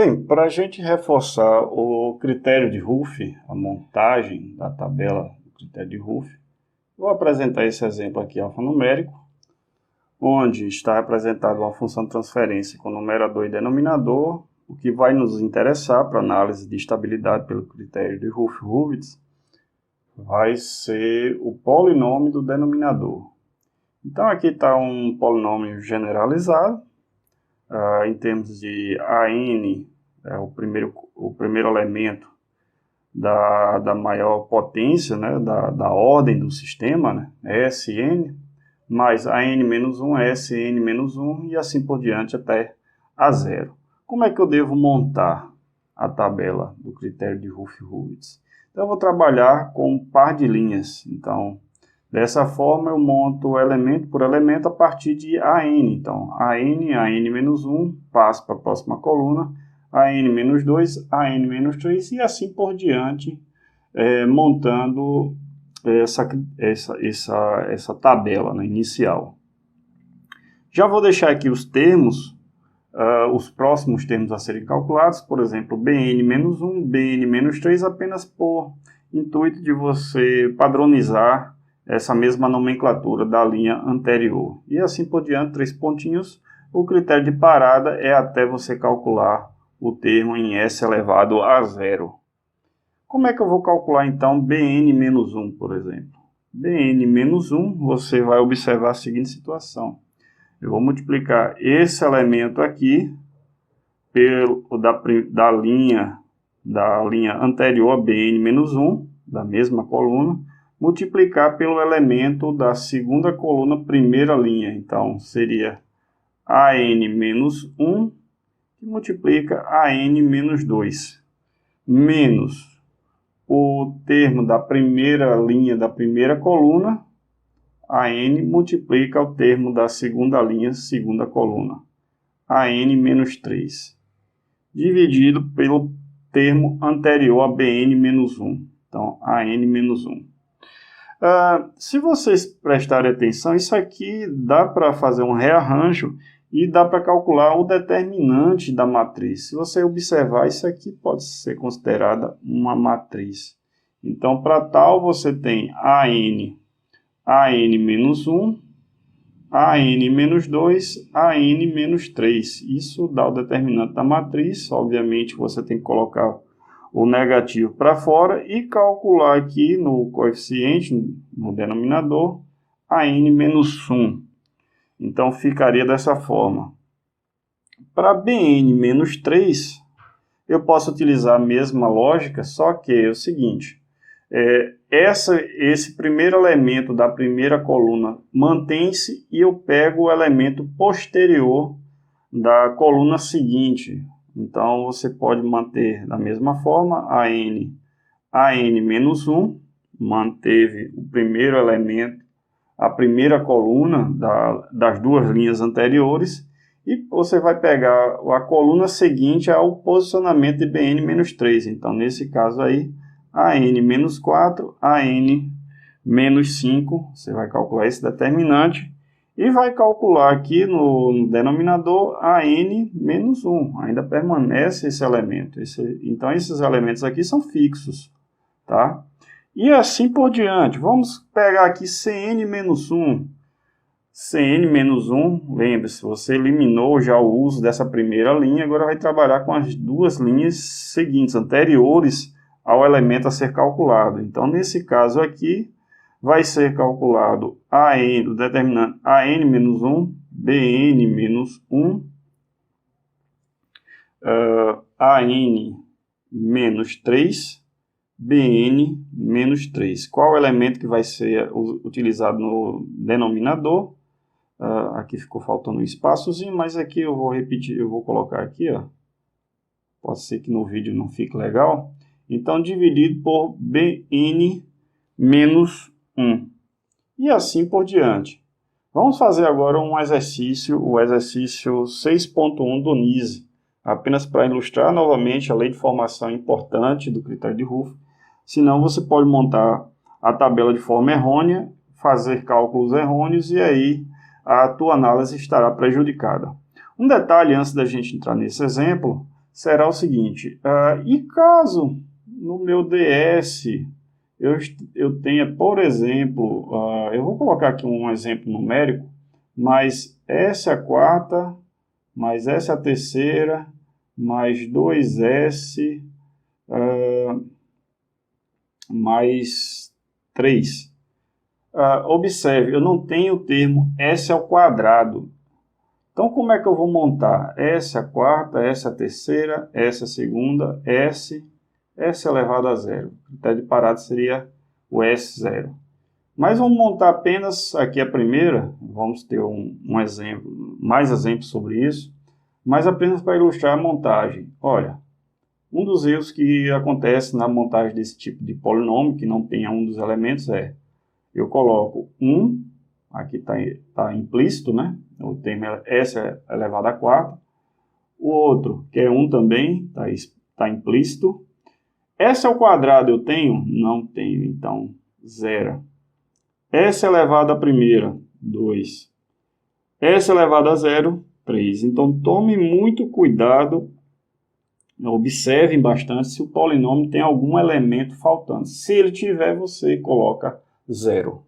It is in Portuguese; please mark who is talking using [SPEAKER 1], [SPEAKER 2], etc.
[SPEAKER 1] Bem, para a gente reforçar o critério de Ruff, a montagem da tabela do critério de Ruff, vou apresentar esse exemplo aqui alfanumérico, onde está representada uma função de transferência com numerador e denominador. O que vai nos interessar para análise de estabilidade pelo critério de Ruff-Hurwitz vai ser o polinômio do denominador. Então aqui está um polinômio generalizado, em termos de AN, o primeiro elemento da maior potência, né, da ordem do sistema, né, Sn, mais AN-1, Sn-1 e assim por diante até A0. Como é que eu devo montar a tabela do critério de Ruff-Hurwitz? Então eu vou trabalhar com um par de linhas. Então, dessa forma eu monto elemento por elemento a partir de AN. Então, AN-1 passa para a próxima coluna, AN-2, AN-3 e assim por diante, montando essa tabela, né, inicial. Já vou deixar aqui os termos, os próximos termos a serem calculados, por exemplo, Bn-1, Bn-3, apenas por intuito de você padronizar essa mesma nomenclatura da linha anterior. E assim por diante, 3 pontinhos. O critério de parada é até você calcular o termo em S elevado a 0. Como é que eu vou calcular então Bn-1, por exemplo? Bn-1, você vai observar a seguinte situação. Eu vou multiplicar esse elemento aqui da linha anterior a Bn-1, da mesma coluna, multiplicar pelo elemento da segunda coluna, primeira linha. Então, seria AN-1, que multiplica AN-2, menos o termo da primeira linha da primeira coluna, AN multiplica o termo da segunda linha, segunda coluna, AN-3, dividido pelo termo anterior a Bn-1, então AN-1. Se vocês prestarem atenção, isso aqui dá para fazer um rearranjo e dá para calcular o determinante da matriz. Se você observar, isso aqui pode ser considerada uma matriz. Então, para tal, você tem AN-1, AN-2, AN-3. Isso dá o determinante da matriz. Obviamente, você tem que colocar o negativo para fora e calcular aqui no coeficiente, no denominador, AN-1. Então, ficaria dessa forma. Para Bn-3, eu posso utilizar a mesma lógica, só que é o seguinte, esse primeiro elemento da primeira coluna mantém-se e eu pego o elemento posterior da coluna seguinte. Então, você pode manter da mesma forma, AN-1, manteve o primeiro elemento, a primeira coluna das duas linhas anteriores, e você vai pegar a coluna seguinte ao posicionamento de Bn-3. Então, nesse caso aí, AN-4, AN-5, você vai calcular esse determinante, e vai calcular aqui no denominador AN-1, ainda permanece esse elemento. Então, esses elementos aqui são fixos, tá? E assim por diante. Vamos pegar aqui Cn-1. Cn-1, lembre-se, você eliminou já o uso dessa primeira linha, agora vai trabalhar com as duas linhas seguintes, anteriores ao elemento a ser calculado. Então, nesse caso aqui, vai ser calculado o determinante AN-1, Bn-1, AN-3, Bn-3. Qual o elemento que vai ser utilizado no denominador? Aqui ficou faltando um espaçozinho, mas aqui eu vou repetir, eu vou colocar aqui, ó. Pode ser que no vídeo não fique legal. Então, dividido por Bn-1. E assim por diante. Vamos fazer agora um exercício, o exercício 6.1 do NISE. Apenas para ilustrar novamente a lei de formação importante do critério de Ruff. Senão você pode montar a tabela de forma errônea, fazer cálculos errôneos e aí a tua análise estará prejudicada. Um detalhe antes da gente entrar nesse exemplo, será o seguinte, e caso no meu DS eu tenha, por exemplo, eu vou colocar aqui um exemplo numérico, mas essa é a quarta, mais essa é a terceira, mais 2S, mais 3. Observe, eu não tenho o termo S ao quadrado. Então, como é que eu vou montar? S a quarta, S a terceira, S a segunda, S elevado a zero. O critério de parada seria o S0. Mas vamos montar apenas aqui a primeira. Vamos ter um exemplo, mais exemplos sobre isso. Mas apenas para ilustrar a montagem. Olha, um dos erros que acontece na montagem desse tipo de polinômio, que não tenha um dos elementos, eu coloco 1, aqui está implícito, né? O termo é S elevado a 4. O outro, que é 1 também, está implícito. S ao quadrado eu tenho? Não tenho, então 0. S elevado à primeira, 2. S elevado a 0, 3. Então tome muito cuidado, observem bastante se o polinômio tem algum elemento faltando. Se ele tiver, você coloca 0.